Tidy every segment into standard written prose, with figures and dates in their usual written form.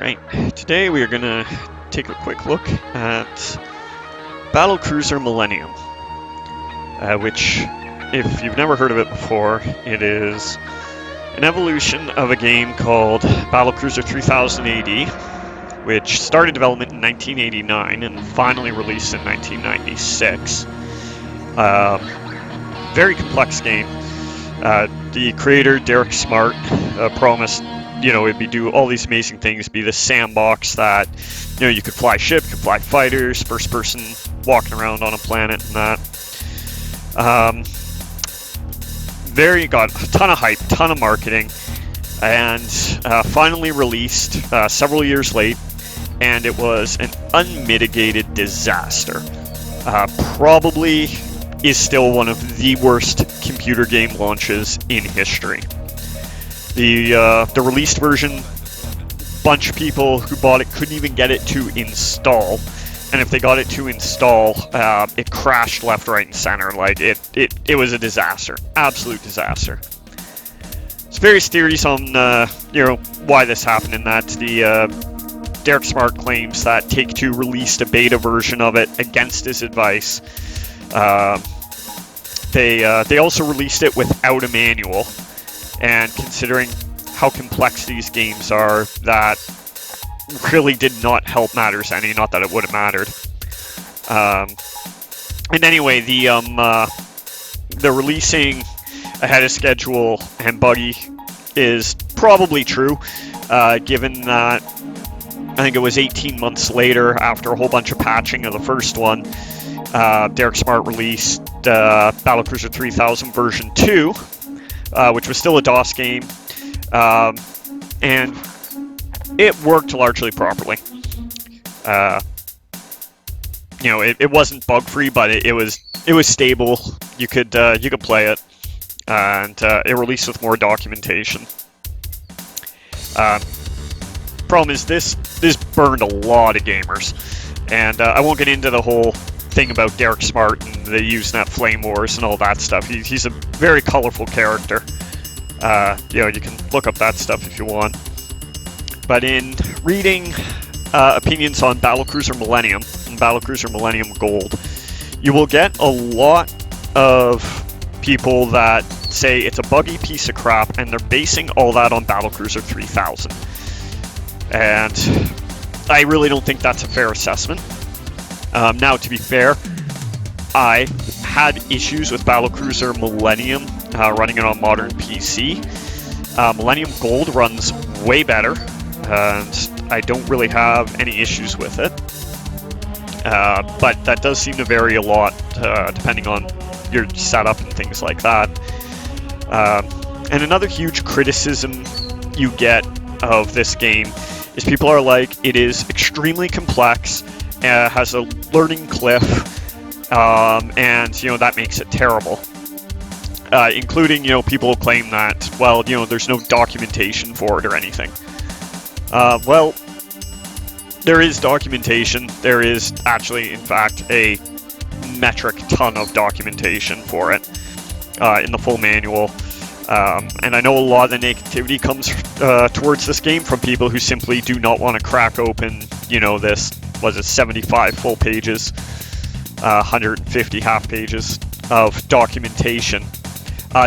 Alright, today we are going to take a quick look at Battlecruiser Millennium, which, if you've never heard of it before, it is an evolution of a game called Battlecruiser 3000 AD, which started development in 1989 and finally released in 1996. Very complex game. The creator, Derek Smart, promised it'd do all these amazing things, be this sandbox that, you could fly ship, you could fly fighters, first person walking around on a planet and that. Got a ton of hype, ton of marketing, and finally released several years late, and it was an unmitigated disaster. Probably is still one of the worst computer game launches in history. The released version, bunch of people who bought it couldn't even get it to install, and if they got it to install, it crashed left, right, and center. Like it was a disaster, absolute disaster. There's various theories on why this happened. In that the Derek Smart claims that Take-Two released a beta version of it against his advice. They also released it without a manual. And considering how complex these games are, that really did not help matters any. Not that it would have mattered. And anyway, the releasing ahead of schedule and buggy is probably true, given that I think it was 18 months later, after a whole bunch of patching of the first one, Derek Smart released Battlecruiser 3000 version 2. Which was still a DOS game, and it worked largely properly. It wasn't bug-free, but it was stable. You could play it, and it released with more documentation. Problem is this burned a lot of gamers, and I won't get into the whole thing about Derek Smart and the Usenet Flame Wars and all that stuff. He's a very colorful character. You can look up that stuff if you want. But in reading opinions on Battlecruiser Millennium and Battlecruiser Millennium Gold, you will get a lot of people that say it's a buggy piece of crap, and they're basing all that on Battlecruiser 3000. And I really don't think that's a fair assessment. Now, to be fair, I had issues with Battlecruiser Millennium running it on modern PC. Millennium Gold runs way better, and I don't really have any issues with it. But that does seem to vary a lot depending on your setup and things like that. And another huge criticism you get of this game is people are like, it is extremely complex, has a learning cliff, and that makes it terrible. Including people claim that, there's no documentation for it or anything. Well, there is documentation. There is actually, in fact, a metric ton of documentation for it in the full manual. And I know a lot of the negativity comes towards this game from people who simply do not want to crack open, this, 75 full pages, 150 half pages of documentation.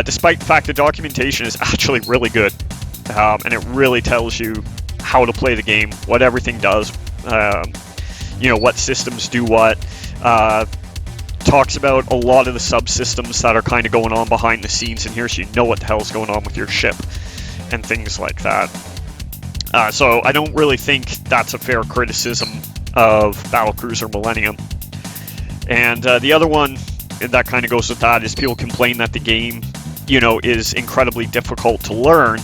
Despite the fact the documentation is actually really good, and it really tells you how to play the game, what everything does, what systems do what, talks about a lot of the subsystems that are kind of going on behind the scenes in here, so you know what the hell's going on with your ship, and things like that. So I don't really think that's a fair criticism of Battlecruiser Millennium. And the other one that kind of goes with that is people complain that the game, is incredibly difficult to learn.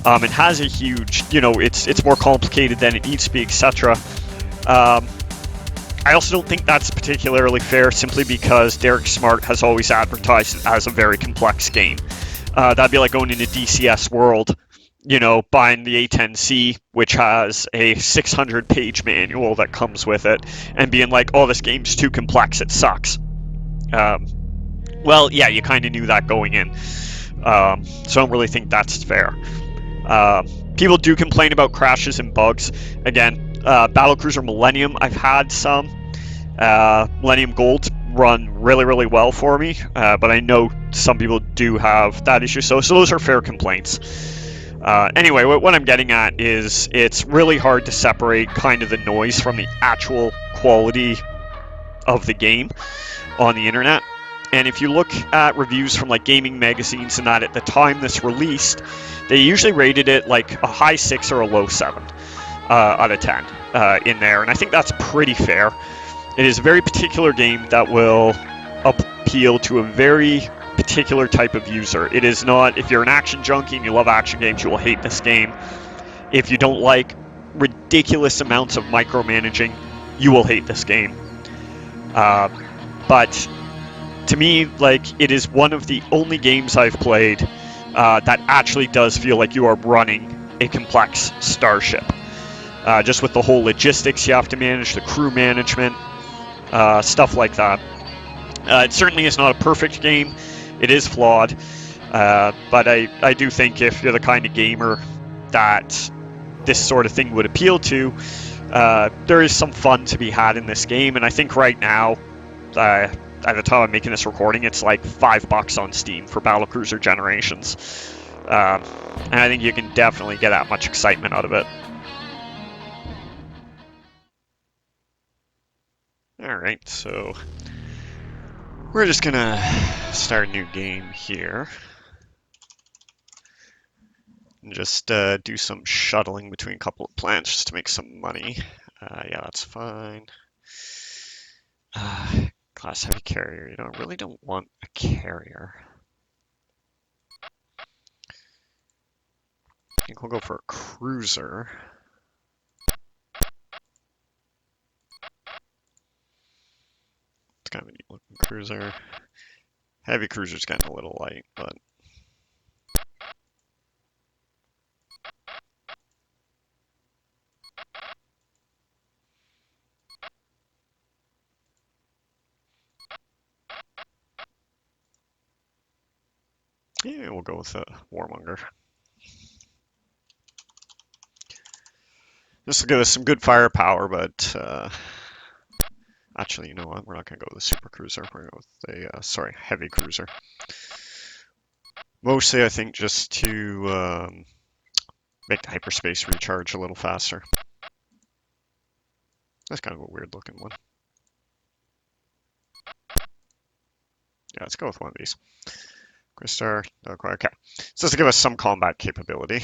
It has a huge, it's more complicated than it needs to be, etc. I also don't think that's particularly fair, simply because Derek Smart has always advertised it as a very complex game. That'd be like going into DCS World, buying the A10C, which has a 600-page manual that comes with it, and being like, oh, this game's too complex, it sucks. Well, yeah, you kind of knew that going in. So I don't really think that's fair. People do complain about crashes and bugs. Again, Battlecruiser Millennium, I've had some. Millennium Gold run really, really well for me, but I know some people do have that issue, so those are fair complaints. Anyway, what I'm getting at is it's really hard to separate kind of the noise from the actual quality of the game on the internet. And if you look at reviews from like gaming magazines and that at the time this released, they usually rated it like a high 6 or a low 7 out of 10 in there. And I think that's pretty fair. It is a very particular game that will appeal to a very particular type of user. It is not, if you're an action junkie and you love action games, you will hate this game. If you don't like ridiculous amounts of micromanaging, you will hate this game. But to me, like, it is one of the only games I've played that actually does feel like you are running a complex starship. Just with the whole logistics you have to manage, the crew management, stuff like that. It certainly is not a perfect game. It is flawed. But I do think if you're the kind of gamer that this sort of thing would appeal to, there is some fun to be had in this game. And I think right now, at the time I'm making this recording, it's like $5 on Steam for Battlecruiser Generations. And I think you can definitely get that much excitement out of it. Alright, so we're just gonna start a new game here. And just do some shuttling between a couple of planets just to make some money. Yeah, that's fine. Class heavy carrier. You know, I really don't want a carrier. I think we'll go for a cruiser. It's kind of a neat looking cruiser. Heavy cruiser's getting a little light, but yeah, we'll go with a warmonger. This will give us some good firepower, but actually, you know what? We're not going to go with a super cruiser. We're going to go with a, heavy cruiser. Mostly, I think, just to make the hyperspace recharge a little faster. That's kind of a weird looking one. Yeah, let's go with one of these. Crystar, okay. So this will give us some combat capability.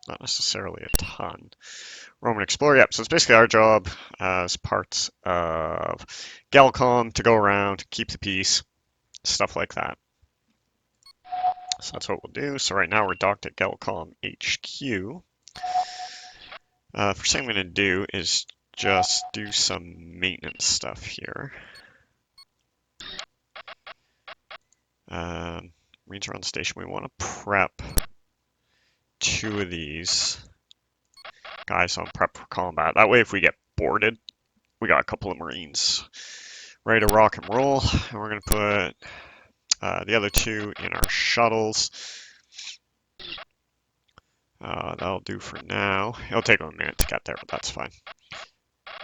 Not necessarily a ton. Roman Explorer, yep. So it's basically our job as parts of Galcom to go around, keep the peace, stuff like that. So that's what we'll do. So right now we're docked at Galcom HQ. First thing I'm going to do is just do some maintenance stuff here. Marines are on station. We want to prep 2 of these guys on prep for combat. That way, if we get boarded, we got a couple of Marines ready to rock and roll. And we're going to put the other 2 in our shuttles. That'll do for now. It'll take them a minute to get there, but that's fine.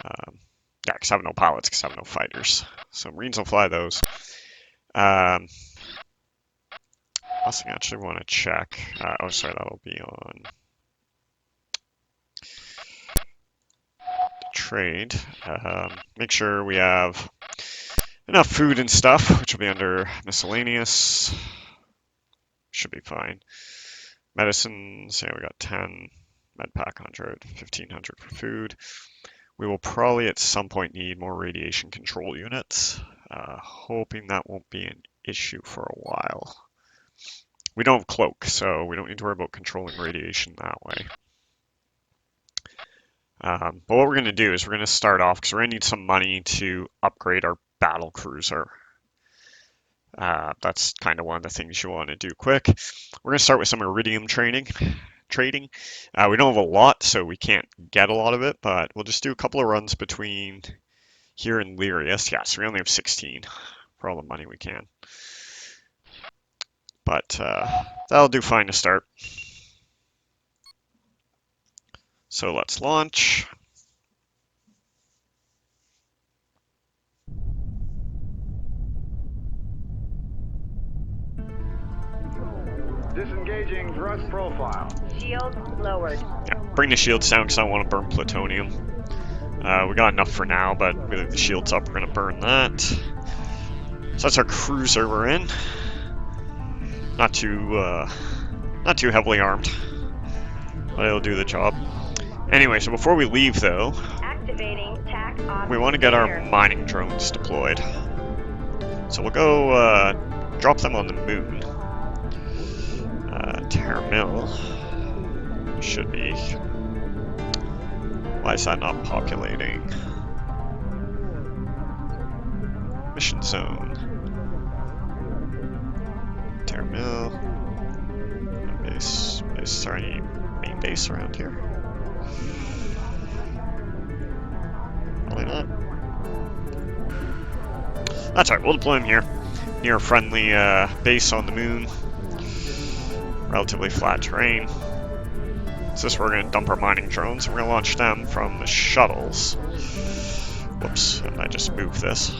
Yeah, because I have no pilots, because I have no fighters. So Marines will fly those. Last thing I actually want to check. Oh, sorry, that'll be on trade. Make sure we have enough food and stuff, which will be under miscellaneous. Should be fine. Medicines, yeah, we got 10. Medpack 100, 1500 for food. We will probably at some point need more radiation control units. Hoping that won't be an issue for a while. We don't have cloak, so we don't need to worry about controlling radiation that way. But what we're going to do is we're going to start off, because we're going to need some money to upgrade our battle cruiser. That's kind of one of the things you want to do quick. We're going to start with some iridium trading. We don't have a lot, so we can't get a lot of it, but we'll just do a couple of runs between here and Lyrius. Yeah, so we only have 16 for all the money we can. But that'll do fine to start. So let's launch. Disengaging thrust profile. Shield lowered. Yeah, bring the shields down because I don't want to burn plutonium. We got enough for now, but with the shields up, we're going to burn that. So that's our cruiser we're in. Not too heavily armed, but it'll do the job. Anyway, so before we leave, though, Activating TAC we want to get our mining drones deployed. So we'll go drop them on the moon. Terra Mill should be. Why is that not populating? Mission zone. Terra Mill. Base. Is there any main base around here? Probably not. That's alright, we'll deploy him here. Near a friendly base on the moon. Relatively flat terrain. So this is where we're going to dump our mining drones. We're going to launch them from the shuttles. Whoops, and I just moved this.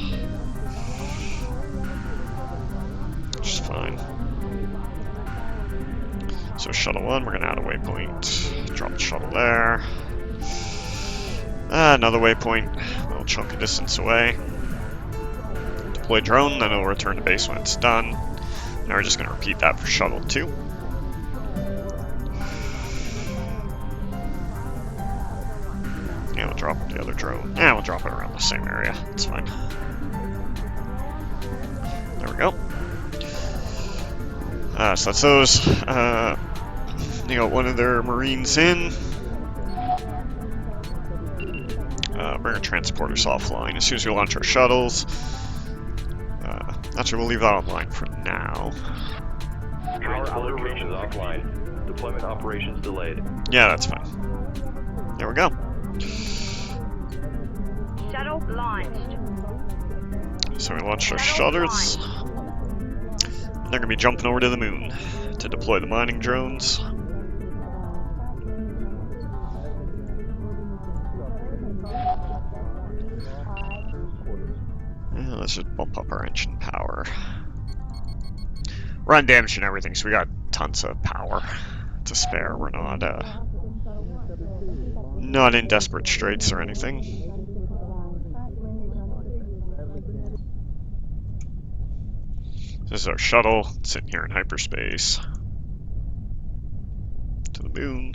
Which is fine. So shuttle 1, we're going to add a waypoint. Drop the shuttle there. Another waypoint, a little chunk of distance away. Deploy drone, then it'll return to base when it's done. Now we're just going to repeat that for shuttle 2. Yeah, we'll drop the other drone. Yeah, we'll drop it around the same area. It's fine. There we go. So that's those. They got one of their marines in. Bring our transporters offline as soon as we launch our shuttles. Actually, we'll leave that online for now. Power allocations offline. Deployment operations delayed. Yeah, that's fine. There we go. Shuttle launched. So we launched our shuttles. They're going to be jumping over to the moon to deploy the mining drones. Yeah, let's just bump up our engine power. We're undamaged and everything, so we got tons of power to spare. We're not in desperate straits or anything. This is our shuttle, sitting here in hyperspace. To the moon.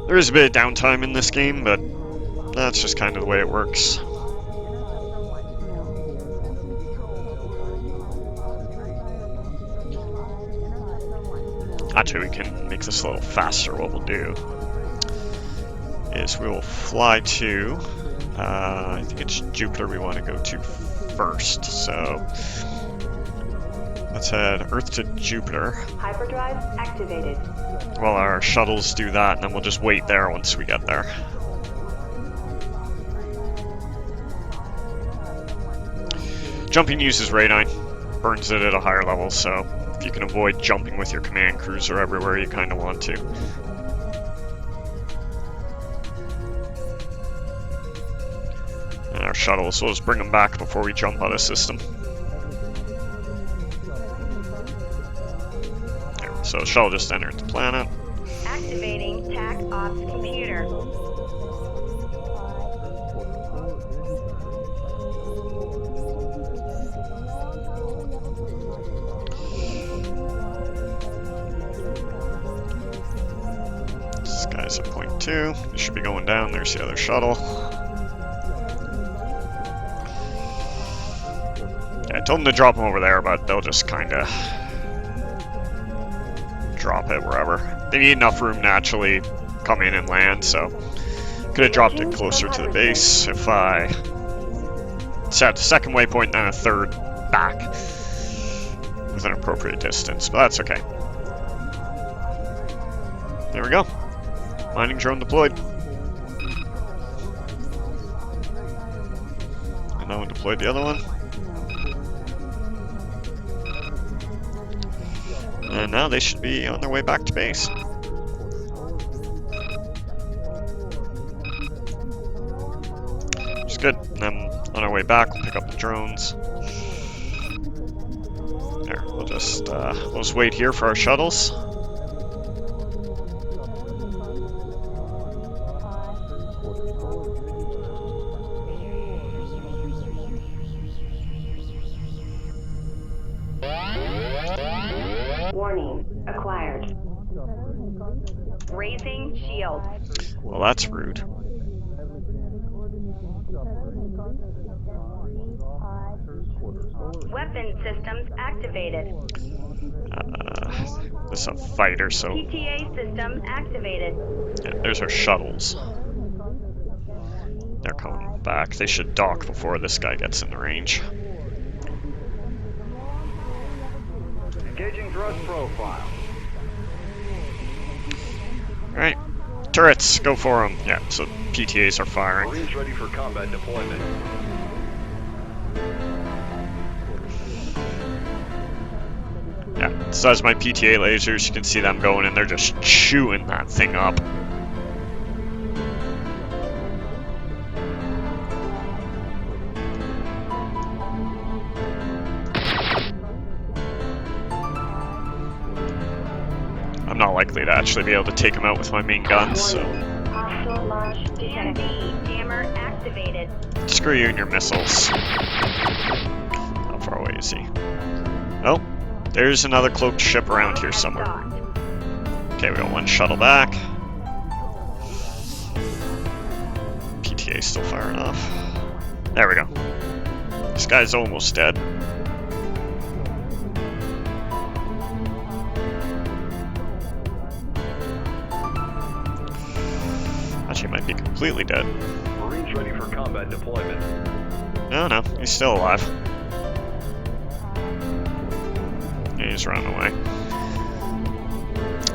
There is a bit of downtime in this game, but that's just kind of the way it works. Actually, we can make this a little faster. What we'll do is we will fly to, I think it's Jupiter we want to go to first. So let's head Earth to Jupiter. Hyperdrive activated. Well, our shuttles do that, and then we'll just wait there once we get there. Jumping uses radine, burns it at a higher level, so if you can avoid jumping with your command cruiser everywhere, you kind of want to. And our shuttles, so we'll just bring them back before we jump out of system. There, so the shuttle just entered the planet. Activating TAC Ops computer. This guy's at point 2. He should be going down. There's the other shuttle. Yeah, I told them to drop them over there, but they'll just kind of drop it wherever. They need enough room to actually come in and land, so could have dropped it closer to the base if I set a second waypoint and a third back with an appropriate distance, but that's okay. There we go. Mining drone deployed. No one deployed the other one. And now they should be on their way back to base. Which is good. And then on our way back, we'll pick up the drones. There, we'll just wait here for our shuttles. Warning acquired. Raising shield. Well, that's rude. Weapon systems activated. This is a fighter, so PTA system activated. yeah, there's our shuttles. They're coming back. They should dock before this guy gets in the range. Engaging thrust profile. Alright, turrets, go for them. Yeah, so PTAs are firing. Marines ready for combat deployment. Yeah, so as my PTA lasers, you can see them going and they're just chewing that thing up. I'm not likely to actually be able to take them out with my main guns, so Hostile launch detected. Jammer activated. screw you and your missiles. How far away is he? Oh, there's another cloaked ship around here somewhere. Okay, we got one shuttle back. PTA still firing off. There we go. This guy's almost dead. Actually, he might be completely dead. Marines ready for combat deployment. No, no, he's still alive. Yeah, he's running away.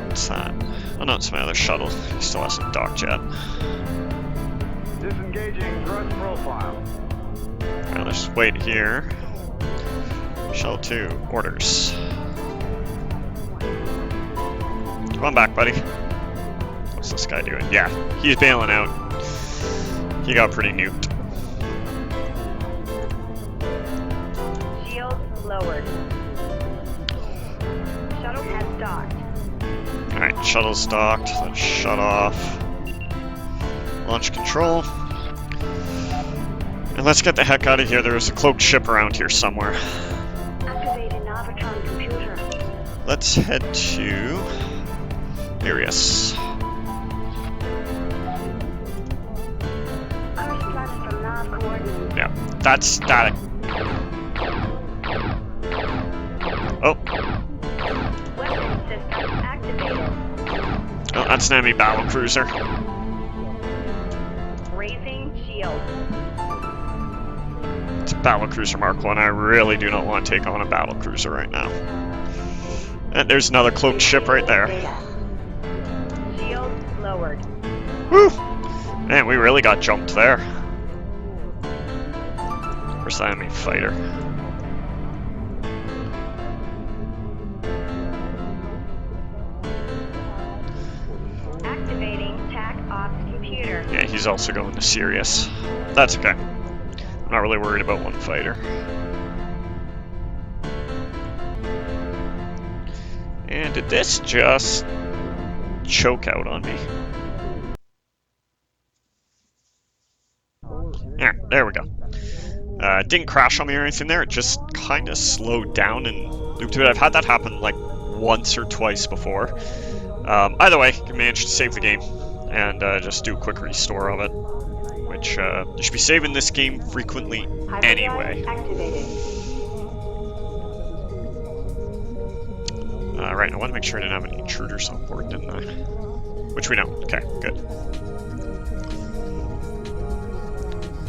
What's that? Oh no, it's my other shuttle. He still hasn't docked yet. Disengaging thrust profile. Alright, let's just wait here. Shuttle 2, orders. Come on back, buddy. What's this guy doing? Yeah, he's bailing out. He got pretty nuked. Shield lowered. Shuttle has docked. Alright, shuttle's docked. Let's shut off. Launch control. And let's get the heck out of here. There's a cloaked ship around here somewhere. Activated Navitron computer. Let's head to Arius. Correspondence from Nav coordinates. Yeah, that's static. Oh, Weapon system activated. oh, that's an enemy battlecruiser. Raising shield. It's a battlecruiser Mark 1. I really do not want to take on a battlecruiser right now. And there's another cloaked ship right there. Shield lowered. Woo! Man, we really got jumped there. Where's the enemy fighter? Activating TAC ops computer. Yeah, he's also going to Sirius. That's okay. I'm not really worried about one fighter. And did this just choke out on me? Yeah, there we go. It didn't crash on me or anything there, it just kind of slowed down and looped a bit. I've had that happen like once or twice before. Either way, you managed to save the game and just do a quick restore of it, which you should be saving this game frequently anyway. Activated. Right, I want to make sure I didn't have any intruders on board, didn't I? Which we don't. Okay, good.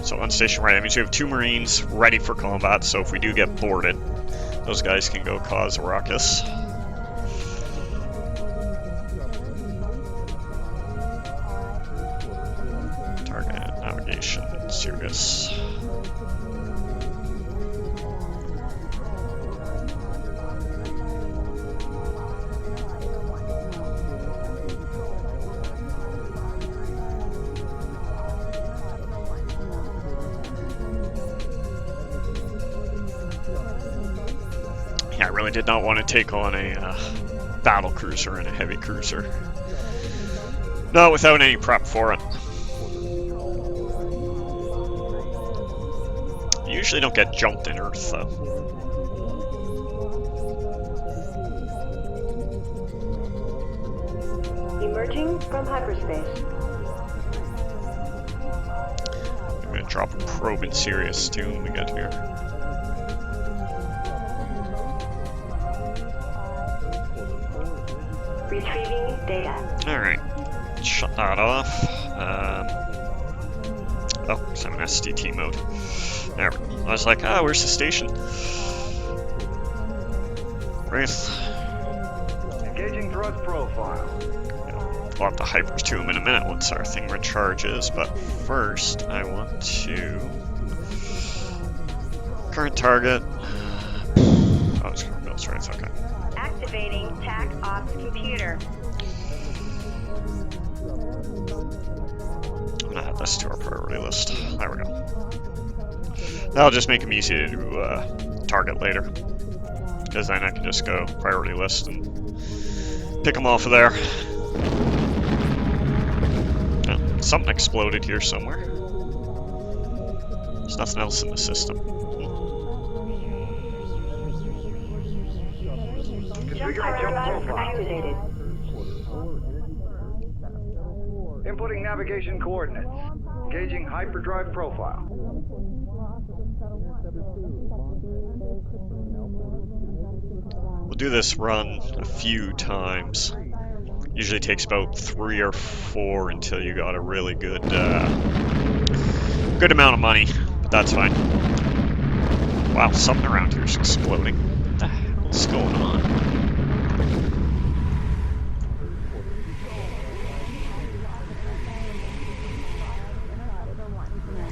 So on station right, that means we have 2 Marines ready for combat, so if we do get boarded, those guys can go cause a ruckus. Target, navigation, Sirius. really did not want to take on a battlecruiser and a heavy cruiser. Not without any prep for it. You usually don't get jumped in Earth, though. Emerging from hyperspace. I'm gonna drop a probe in Sirius too when we get here. Retrieving data. Alright, shut that off. Oh, because I'm in SDT mode. There we go. I was like, ah, where's the station? Wraith. Engaging thrust profile. We'll have to hyper to him in a minute once our thing recharges, but first I want to... Current target... Oh, it's current builds, right? Okay. Activating TAC Ops computer. I'm gonna add this to our priority list. There we go. That'll just make him easy to target later. Because then I can just go priority list and pick him off of there. Oh, something exploded here somewhere. There's nothing else in the system. Configuring jump profile. Activated. Inputting navigation coordinates. Engaging hyperdrive profile. We'll do this run a few times. Usually takes about 3 or 4 until you got a really good good amount of money, but that's fine. Wow, something around here is exploding. What the hell is going on?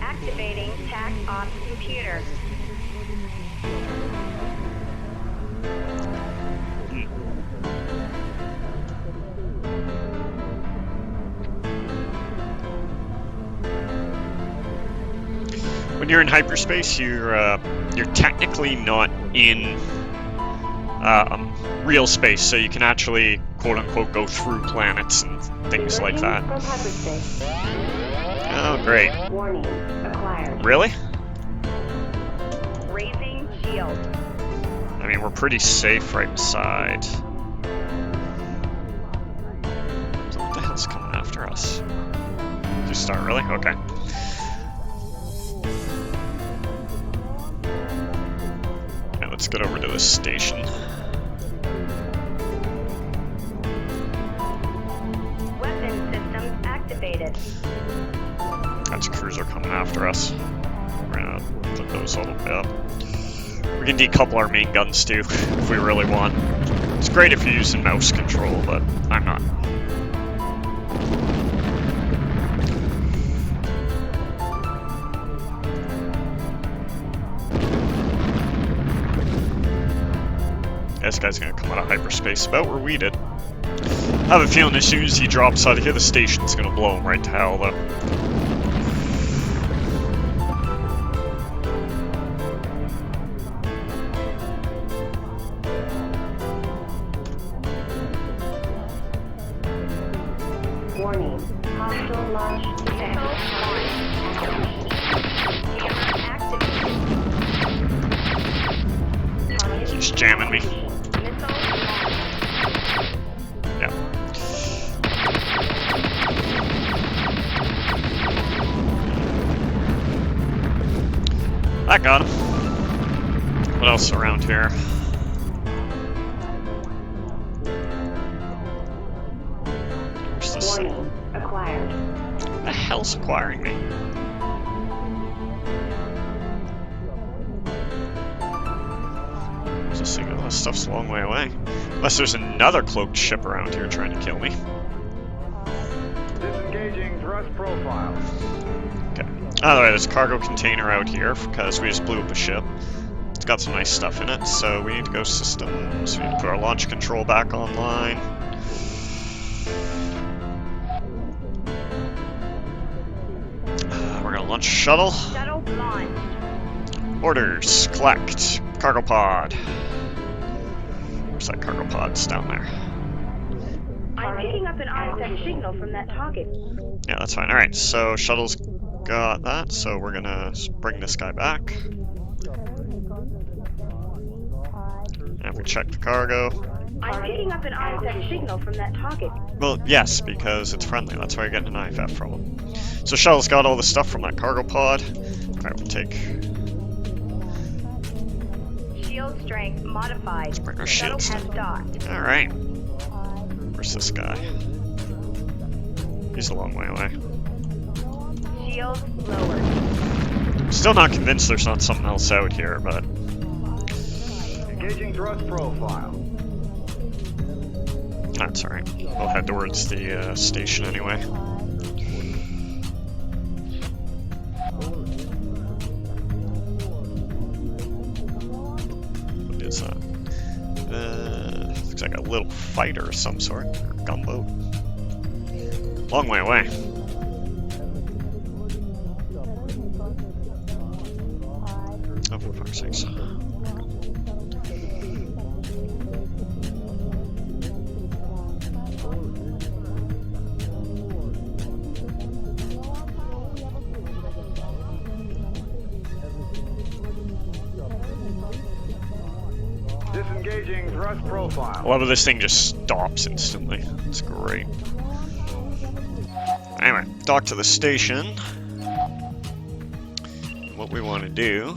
Activating TAC Ops computer. When you're in hyperspace, you're technically not in real space, so you can actually quote unquote go through planets and things like that. From hyperspace. Oh, great! Warning. Acquired. Really? Raising shield. I mean, we're pretty safe right beside. So what the hell's coming after us? Just start, really? Okay. Yeah, let's get over to this station. Weapon systems activated. That's a cruiser coming after us. We're gonna put those all the way up. We can decouple our main guns too, if we really want. It's great if you're using mouse control, but I'm not. This guy's gonna come out of hyperspace about where we did. I have a feeling as soon as he drops out of here, the station's gonna blow him right to hell, though. Warning. Hostile launch detected. Activated. He's jamming me. Missile Yeah. I got him. What else around here? Where's this thing? warning. Acquired. What the hell's acquiring me? There's this thing. That stuff's a long way away. Unless there's another cloaked ship around here trying to kill me. Disengaging thrust profile. Okay. Alright, there's a cargo container out here because we just blew up a ship. It's got some nice stuff in it, so we need to go systems. We need to put our launch control back online. We're gonna launch a shuttle. Shuttle launched. Orders. Collect. Cargo pod. Looks like cargo pod's down there. I'm picking up an ISS signal from that target. Yeah, that's fine. Alright, so shuttle's got that, so we're gonna bring this guy back. And we check the cargo. I'm picking up an ISS signal from that target. Well, yes, because it's friendly. That's why you're getting an IFF from him. So shuttle's got all the stuff from that cargo pod. Alright, we'll take... Shield strength modified. Let's bring our Shuttle shields has down. docked. Alright. Where's this guy? He's a long way away. Shield lowered. Still not convinced there's not something else out here, but... Engaging thrust profile. That's alright. We'll head towards the station anyway. What is that? Looks like a little fighter of some sort, or gunboat. Long way away. Oh, for fuck's sakes. Disengaging thrust profile. I love how this thing just stops instantly. It's great. Anyway, dock to the station. What we want to do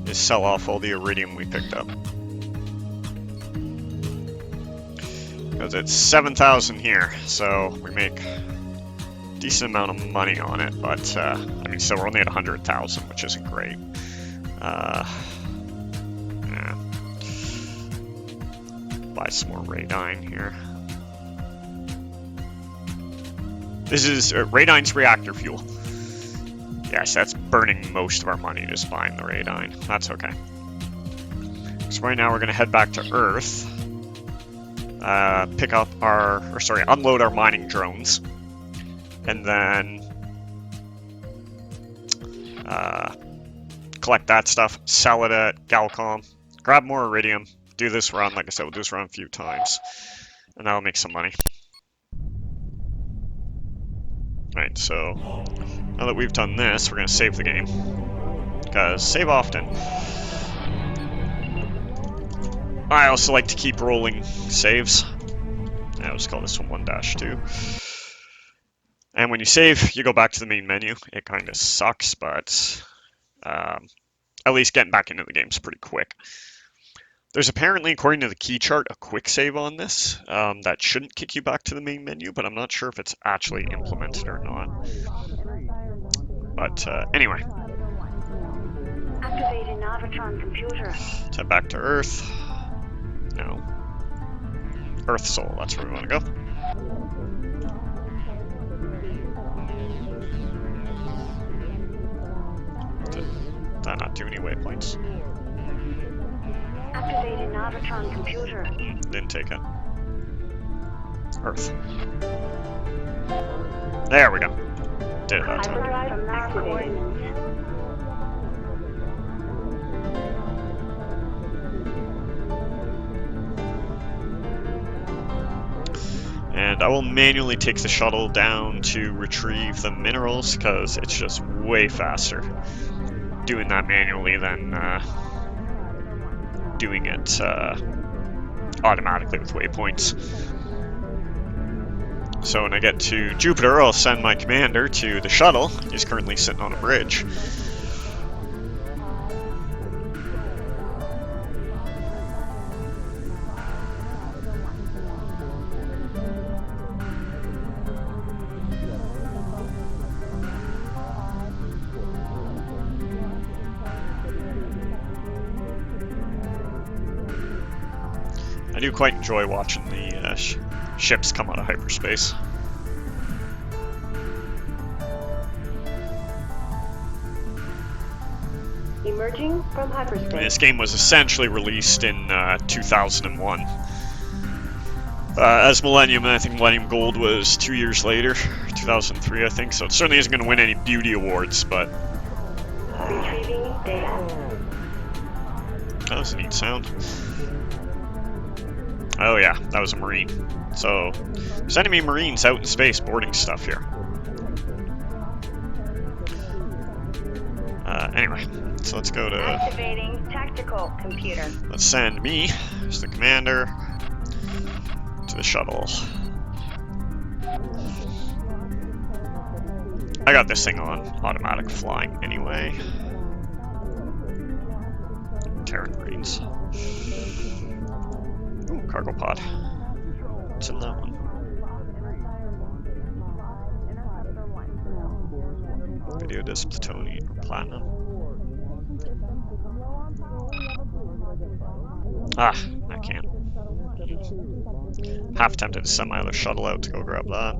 is sell off all the iridium we picked up. Because it's 7,000 here, so we make a decent amount of money on it, but, I mean, so we're only at 100,000, which isn't great. Yeah. Buy some more radine here. This is radine's reactor fuel. Yes, that's burning most of our money just buying the radine. That's okay. So right now we're gonna head back to Earth. Pick up unload our mining drones. And then collect that stuff, sell it at Galcom, grab more iridium, do this run, like I said, we'll do this run a few times. And that'll make some money. Right, so now that we've done this, we're going to save the game. Because save often. I also like to keep rolling saves. Yeah, I'll just call this one 1-2. And when you save, you go back to the main menu. It kind of sucks, but at least getting back into the game is pretty quick. There's apparently, according to the key chart, a quick save on this that shouldn't kick you back to the main menu, but I'm not sure if it's actually implemented or not. But anyway. Activating Navatron computer. Let's head back to Earth. No. Earth Soul, that's where we want to go. Did that not do any waypoints? Activating Navatron computer. Didn't take it. Earth. There we go. Did it that time. Hyperdrive activated. And I will manually take the shuttle down to retrieve the minerals because it's just way faster doing that manually than doing it automatically with waypoints. So when I get to Jupiter, I'll send my commander to the shuttle. He's currently sitting on a bridge. I do quite enjoy watching the ships come out of hyperspace. Emerging from hyperspace. This game was essentially released in 2001. As Millennium, and I think Millennium Gold was 2 years later, 2003 I think, so it certainly isn't going to win any beauty awards, but... Retrieving data. That was a neat sound. Oh yeah, that was a Marine. So, there's enemy Marines out in space boarding stuff here. Anyway, so let's go to... Activating tactical computer. Let's send me, as the commander, to the shuttle. I got this thing on automatic flying anyway. Terran Marines. Ooh, cargo pod. What's in that one? Video disc, plutonium, or platinum. Ah, I can't. Half tempted to send my other shuttle out to go grab that.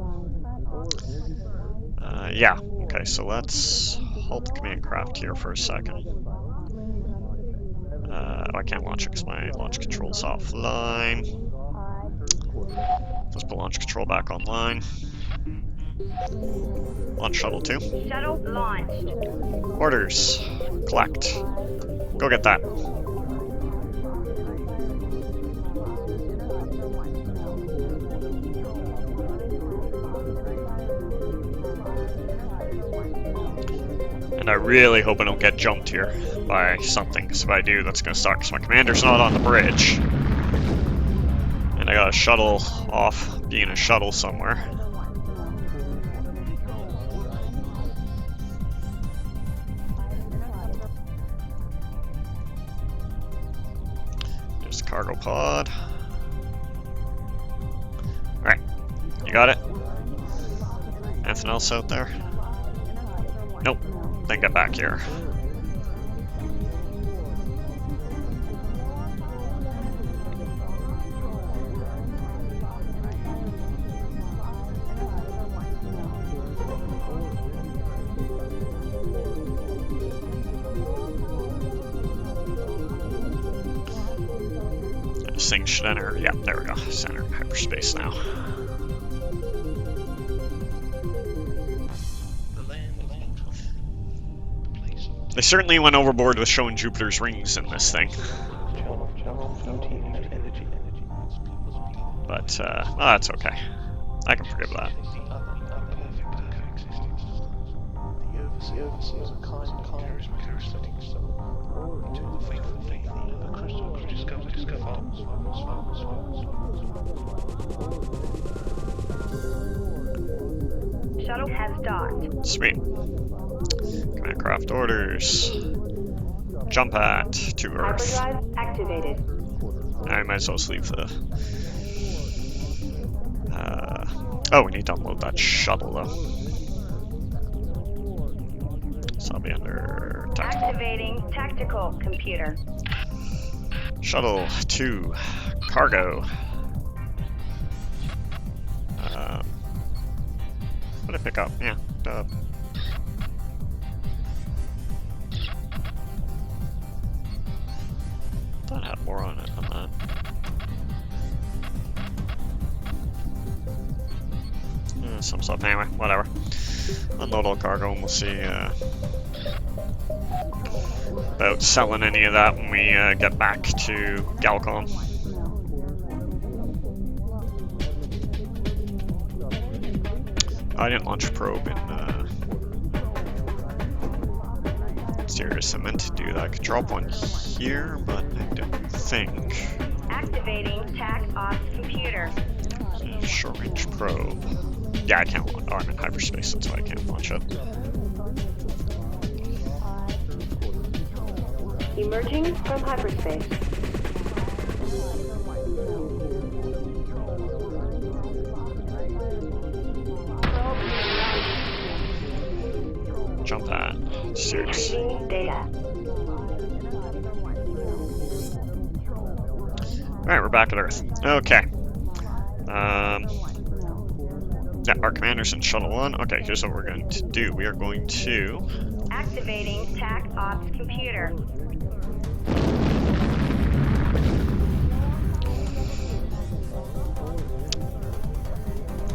Yeah, okay, so let's hold the command craft here for a second. I can't launch it because my launch control's offline. Let's put launch control back online. Launch shuttle 2. Shuttle launched. Orders. Collect. Go get that. And I really hope I don't get jumped here by something, because if I do, that's going to suck, because my commander's not on the bridge. And I got a shuttle off being a shuttle somewhere. There's the cargo pod. Alright, you got it? Anything else out there? Nope. Then get back here. This thing should enter. Yeah, there we go. It's entered hyperspace now. They certainly went overboard with showing Jupiter's rings in this thing. But, well, that's okay. I can forgive that. Shuttle has docked. Sweet. Command craft orders. Jump at to Earth. Hyperdrive activated. I might as well leave the... oh, we need to unload that shuttle, though. So I'll be under tactical. Activating tactical computer. Shuttle to cargo. What did I pick up? Yeah. Thought I had more on it than that. Some stuff. Anyway, whatever. Unload all cargo and we'll see about selling any of that when we get back to Galcom. I didn't launch a probe in Sirius. I meant to do that. I could drop one here, but I don't think. Activating TAC off computer. Short range probe. Yeah, I can't launch. Oh, I'm in hyperspace, that's why I can't launch it. Emerging from hyperspace. Jump at Sirius. Retrieving data. Alright, we're back at Earth. Okay. Yeah, our commander's in Shuttle 1. Okay, here's what we're going to do. We are going to... Activating TAC ops computer.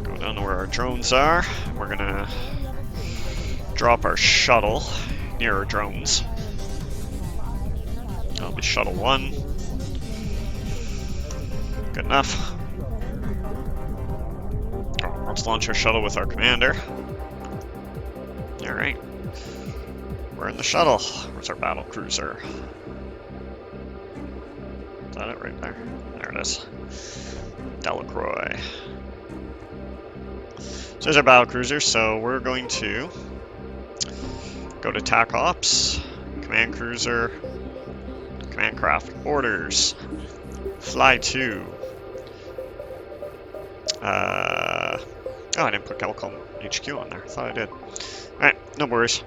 Go down to where our drones are. We're going to drop our shuttle near our drones. That'll be Shuttle 1. Good enough. Oh, let's launch our shuttle with our commander. Alright. We're in the shuttle. Where's our battle cruiser? Is that it right there? There it is. Delacroix. So there's our battle cruiser, so we're going to go to TAC Ops, Command Cruiser, Command Craft, Orders, Fly to. Oh, I didn't put Galcom HQ on there. I thought I did. Alright, no worries.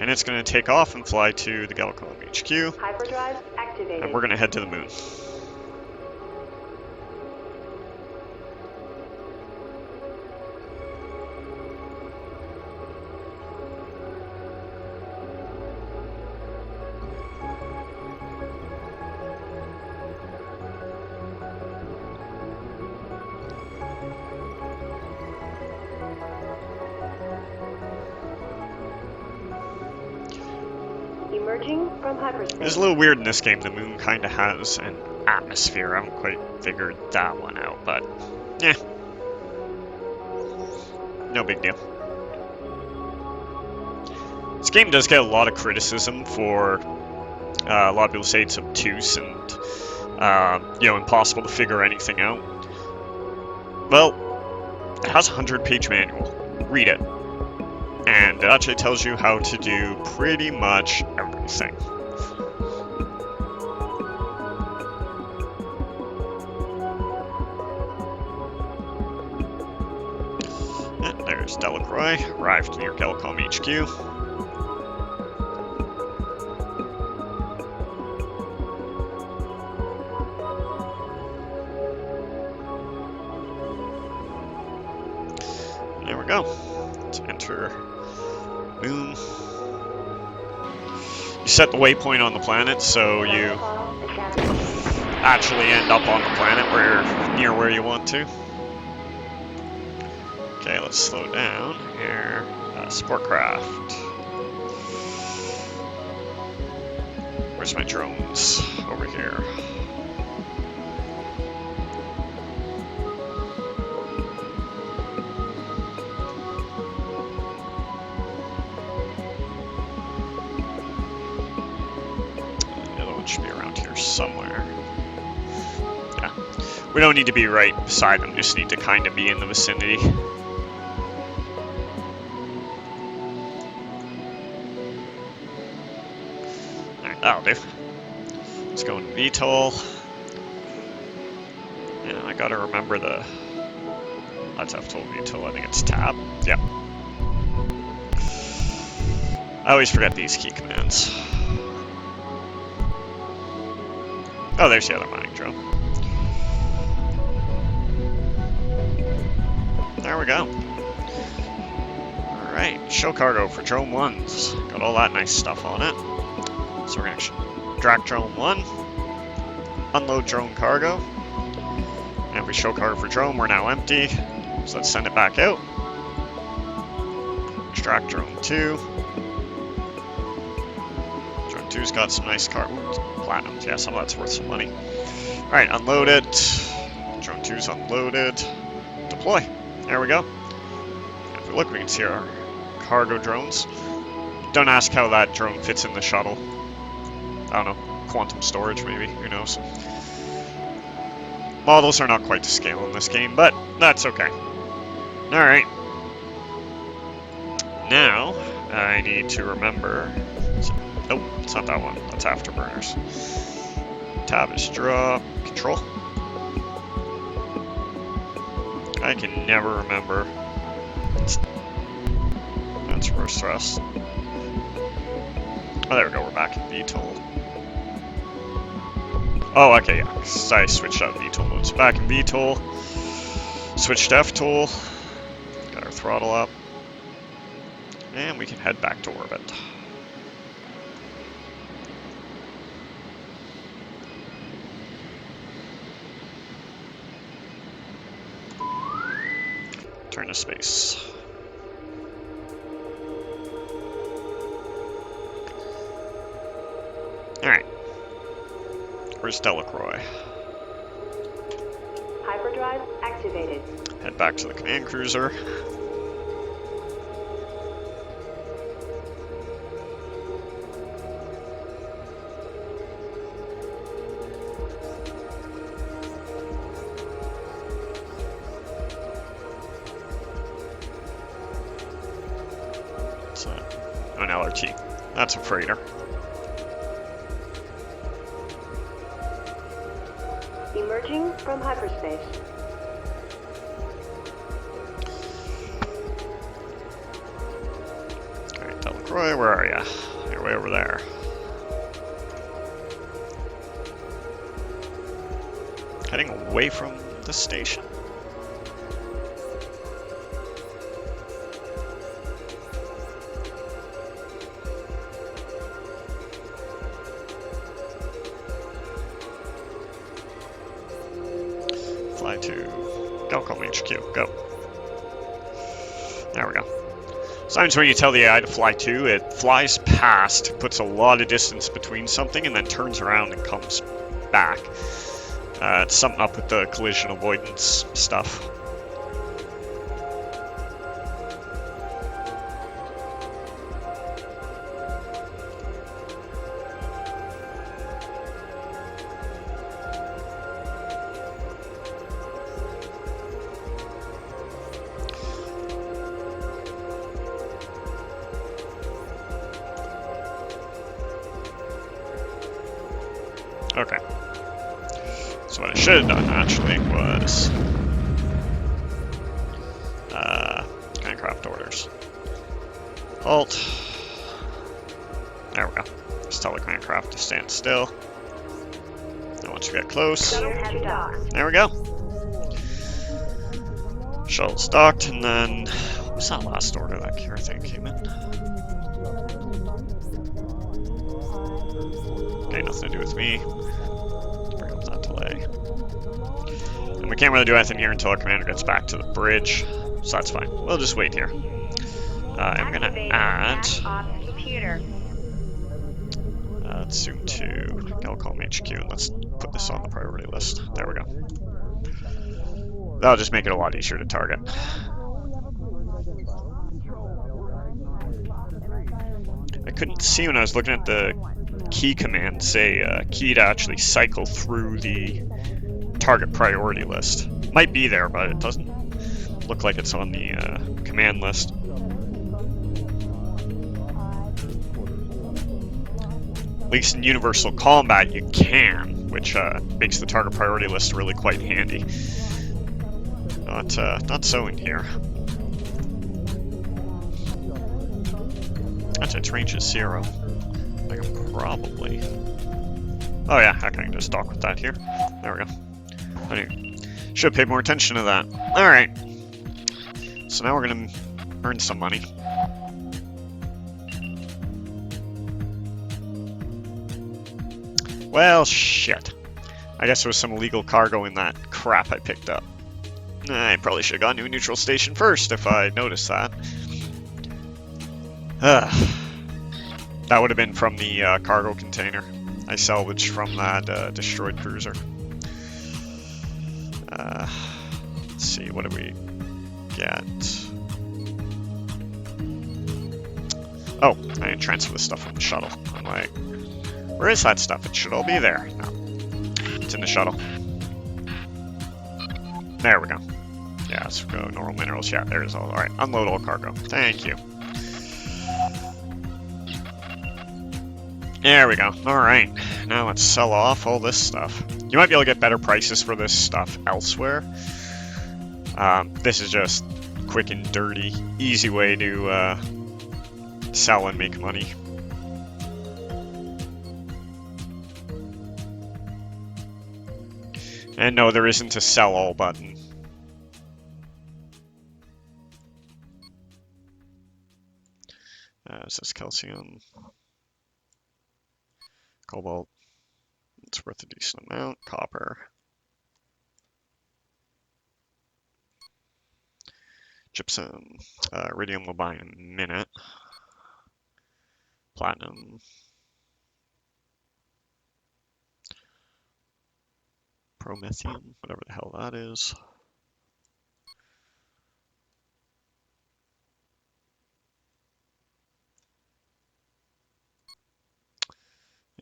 And it's going to take off and fly to the Galcom HQ. Hyperdrive activated. And we're going to head to the moon. Emerging from hyperspace. It's a little weird in this game. The moon kind of has an atmosphere. I haven't quite figured that one out, but yeah, no big deal. This game does get a lot of criticism for a lot of people say it's obtuse and you know, impossible to figure anything out. Well, it has a 100-page manual. Read it. And it actually tells you how to do pretty much everything. And there's Delacroix, arrived near Galcom HQ. There we go. Let's enter moon. You set the waypoint on the planet, so you actually end up on the planet near where you want to. Okay, let's slow down here. Sport craft. Where's my drones? Over here. Should be around here somewhere. Yeah. We don't need to be right beside them, just need to kind of be in the vicinity. Alright, that'll do. Let's go in VTOL. And I gotta remember that's FTOL VTOL, I think it's tab. Yeah. I always forget these key commands. Oh, there's the other mining drone. There we go. Alright, show cargo for drone 1's. Got all that nice stuff on it. So we're going to drag drone 1, unload drone cargo, and if we show cargo for drone, we're now empty. So let's send it back out. Extract drone 2. Drone 2's got some nice cargo. Platinums, yeah, some of that's worth some money. Alright, unload it. Drone 2's unloaded. Deploy. There we go. And if we look, we can see our cargo drones. Don't ask how that drone fits in the shuttle. I don't know. Quantum storage, maybe. Who knows? Models are not quite to scale in this game, but that's okay. Alright. Now, I need to remember... Nope, it's not that one. That's Afterburners. Tab is drop. Control. I can never remember. That's reverse thrust. Oh, there we go. We're back in VTOL. Oh, okay, yeah. I switched out VTOL modes. Back in VTOL. Switched to FTOL. Got our throttle up. And we can head back to orbit. Turn to space. Alright. Where's Delacroix? drive activated. Head back to the command cruiser. What's that? Oh, an LRT. That's a freighter. Emerging from hyperspace. Alright, Delacroix, where are ya? You're way over there. Heading away from the station? Fly to Galcom HQ. Go. There we go. Sometimes when you tell the AI to fly to, it flies past, puts a lot of distance between something, and then turns around and comes back. It's something up with the collision avoidance stuff. Okay. So what I should have done, actually, was... Handcraft orders. Halt. There we go. Just tell the handcraft to stand still. And once you get close... There we go. Shuttle's docked, and then... What was that last order that care thing came in? Okay, nothing to do with me. Bring up that delay. And we can't really do anything here until our commander gets back to the bridge, so that's fine. We'll just wait here. I'm gonna add... let's zoom to Galcom HQ, and let's put this on the priority list. There we go. That'll just make it a lot easier to target. I couldn't see when I was looking at the key command say key to actually cycle through the target priority list. Might be there, but it doesn't look like it's on the command list. At least in Universal Combat you can, which makes the target priority list really quite handy. Not so in here. Actually, its range is 0. I can probably... Oh yeah, I can just dock with that here. There we go. Should have paid more attention to that. Alright. So now we're gonna earn some money. Well, shit. I guess there was some illegal cargo in that crap I picked up. I probably should have gone to a neutral station first if I noticed that. That would have been from the cargo container I salvaged from that destroyed cruiser. Let's see, what do we get? Oh, I didn't transfer the stuff from the shuttle. I'm like, where is that stuff? It should all be there. No, it's in the shuttle. There we go. Yeah, let's go normal minerals. Yeah, there's all. Alright, unload all cargo. Thank you. There we go. Alright, now let's sell off all this stuff. You might be able to get better prices for this stuff elsewhere. This is just quick and dirty, easy way to sell and make money. And no, there isn't a sell all button. Is this calcium? Cobalt. It's worth a decent amount. Copper. Gypsum. Iridium will buy in a minute. Platinum. Promethium, whatever the hell that is.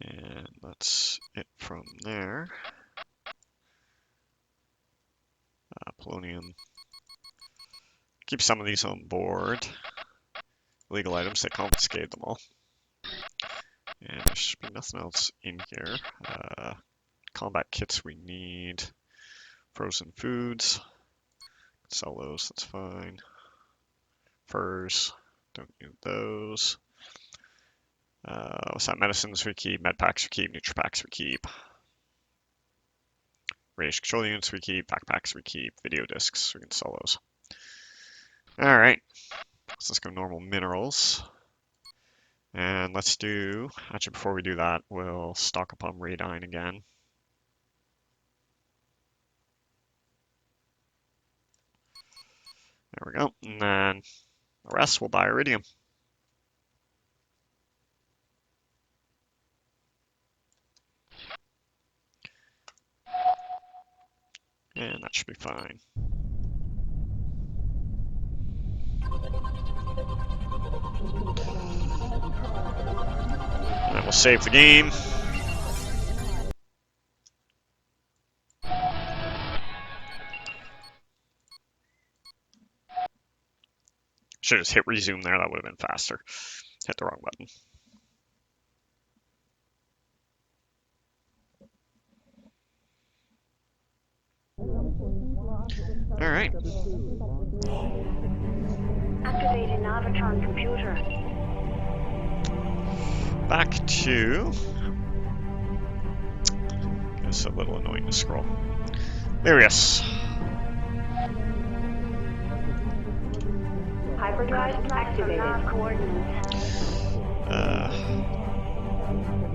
And that's it from there. Polonium. Keep some of these on board. Illegal items, they confiscated them all. And there should be nothing else in here. Combat kits we need. Frozen foods. Sell those, that's fine. Furs, don't need those. What's that? Medicines we keep, med packs we keep, nutri-packs we keep. Radiation control units we keep, backpacks we keep, video discs, we can sell those. Alright, so let's go normal minerals. And let's do, actually before we do that, we'll stock up on radine again. There we go, and then the rest we'll buy iridium. And that should be fine. And then we'll save the game. Should have just hit resume there, that would have been faster. Hit the wrong button. Alright. Activating Navatron computer. Back to... It's a little annoying to scroll. There he is. Hyperdrive activated.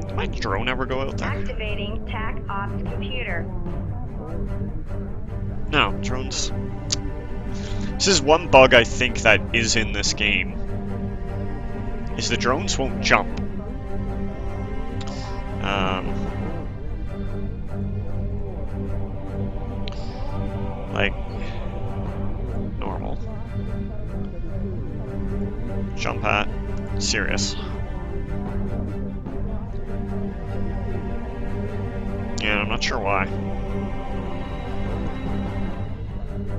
Did my drone ever go out there? Activating TAC Ops computer. No, drones. This is one bug I think that is in this game. Is the drones won't jump. Like normal. Jump at serious. Yeah, I'm not sure why.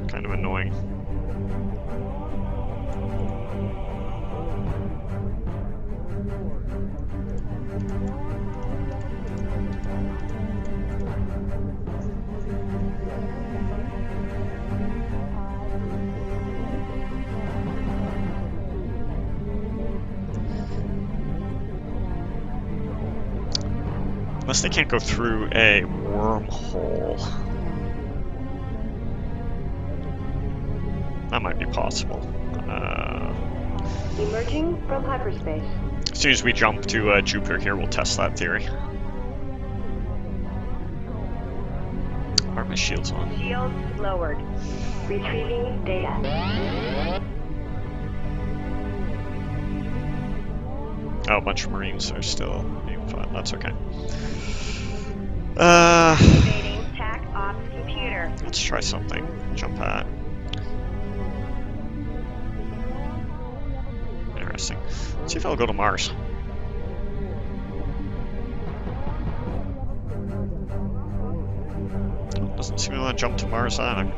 Kind of annoying. Unless they can't go through a wormhole. That might be possible. Emerging from hyperspace. As soon as we jump to Jupiter here, we'll test that theory. Are my shields on? Shields lowered. Retrieving data. Oh, a bunch of Marines are still being fought. That's okay. Activating TAC Ops computer. Let's try something. Jump at. Interesting. Let's see if I'll go to Mars. Doesn't seem to want to jump to Mars either.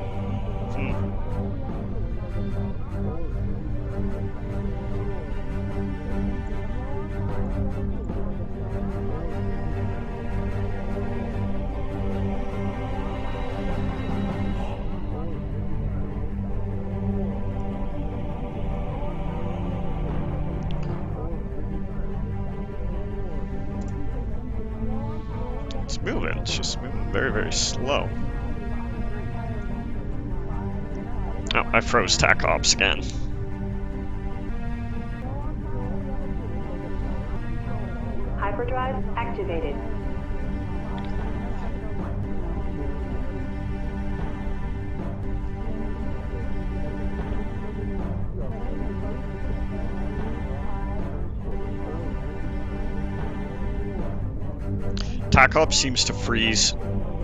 It's moving, it's just moving very, very slow. Oh, I froze TAC Ops again. Hyperdrive activated. TAC Ops seems to freeze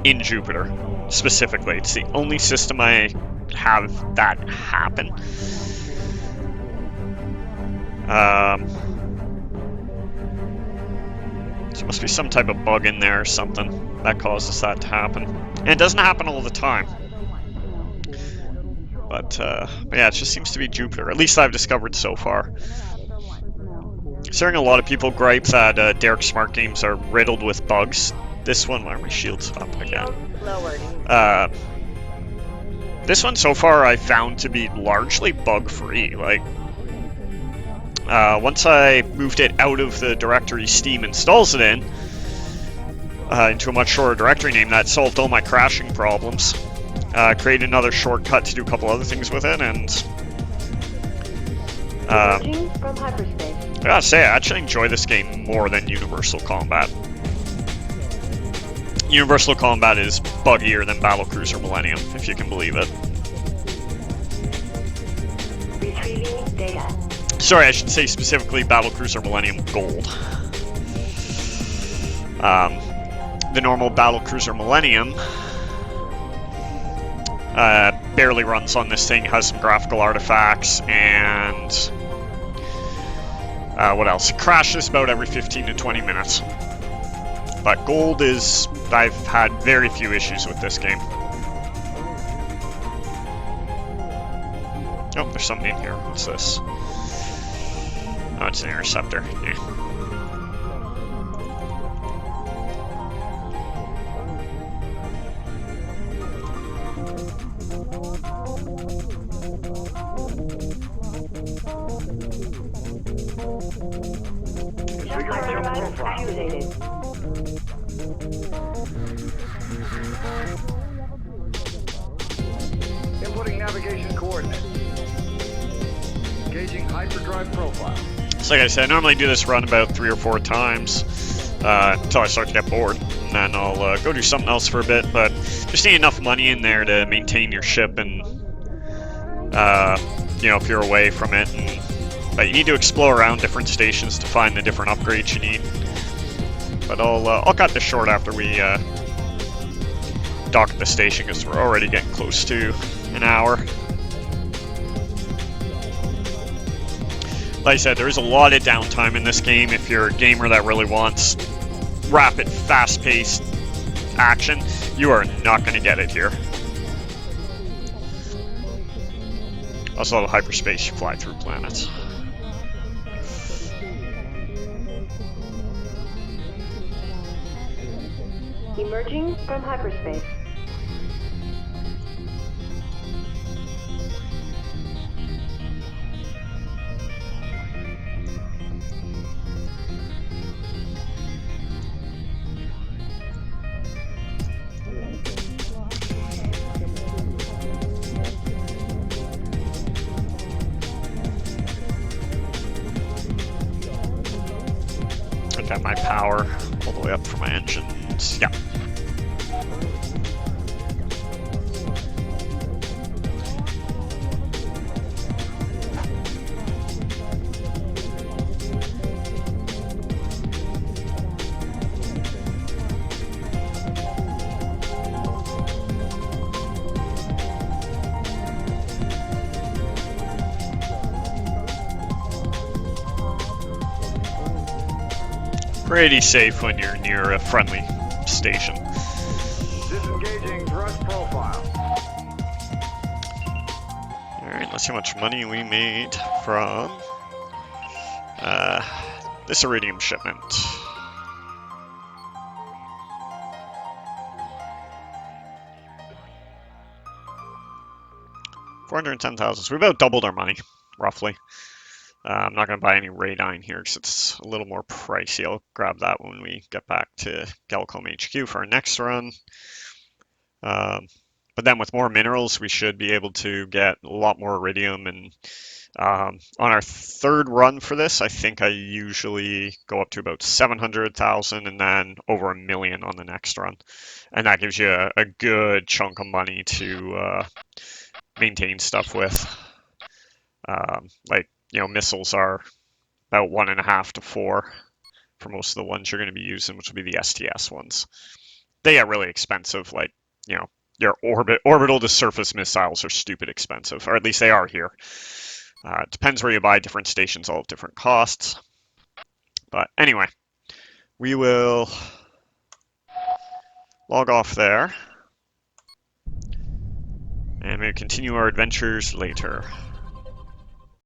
in Jupiter, specifically. It's the only system I have that happen. There must be some type of bug in there or something that causes that to happen. And it doesn't happen all the time. But yeah, it just seems to be Jupiter. At least I've discovered so far. Considering a lot of people gripe that Derek Smart games are riddled with bugs, this one, why are my shields up again? This one so far I found to be largely bug-free. Like, once I moved it out of the directory Steam installs it in, into a much shorter directory name, that solved all my crashing problems. Created another shortcut to do a couple other things with it, and from hyperspace. I gotta say, I actually enjoy this game more than Universal Combat. Universal Combat is buggier than Battlecruiser Millennium, if you can believe it. Retrieving data. Sorry, I should say specifically Battlecruiser Millennium Gold. The normal Battlecruiser Millennium barely runs on this thing, has some graphical artifacts, and what else? It crashes about every 15 to 20 minutes. But Gold is... I've had very few issues with this game. Oh, there's something in here. What's this? Oh, it's an interceptor. Yeah. Inputting navigation coordinates. Engaging hyperdrive profile. So like I said, I normally do this run about 3 or 4 times until I start to get bored. And then I'll go do something else for a bit, but just need enough money in there to maintain your ship and, you know, if you're away from it. But you need to explore around different stations to find the different upgrades you need. But I'll cut this short after we dock at the station, because we're already getting close to an hour. Like I said, there is a lot of downtime in this game. If you're a gamer that really wants rapid, fast-paced action, you are not going to get it here. Also, the hyperspace, you fly through planets. Emerging from hyperspace. I got my power all the way up for my engines. Yeah. Pretty safe when you're near a friendly station. Disengaging thrust profile. Alright, let's see how much money we made from this iridium shipment. $410,000. So we about doubled our money, roughly. I'm not going to buy any radine here because it's a little more pricey. I'll grab that when we get back to Galcom HQ for our next run. But then with more minerals, we should be able to get a lot more iridium. And on our third run for this, I think I usually go up to about 700,000 and then over $1 million on the next run. And that gives you a good chunk of money to maintain stuff with. Like, you know, missiles are about 1.5 to 4 for most of the ones you're going to be using, which will be the STS ones. They get really expensive, like, you know, your orbital to surface missiles are stupid expensive, or at least they are here. It depends where you buy. Different stations all have different costs. But anyway, we will log off there. And we'll continue our adventures later.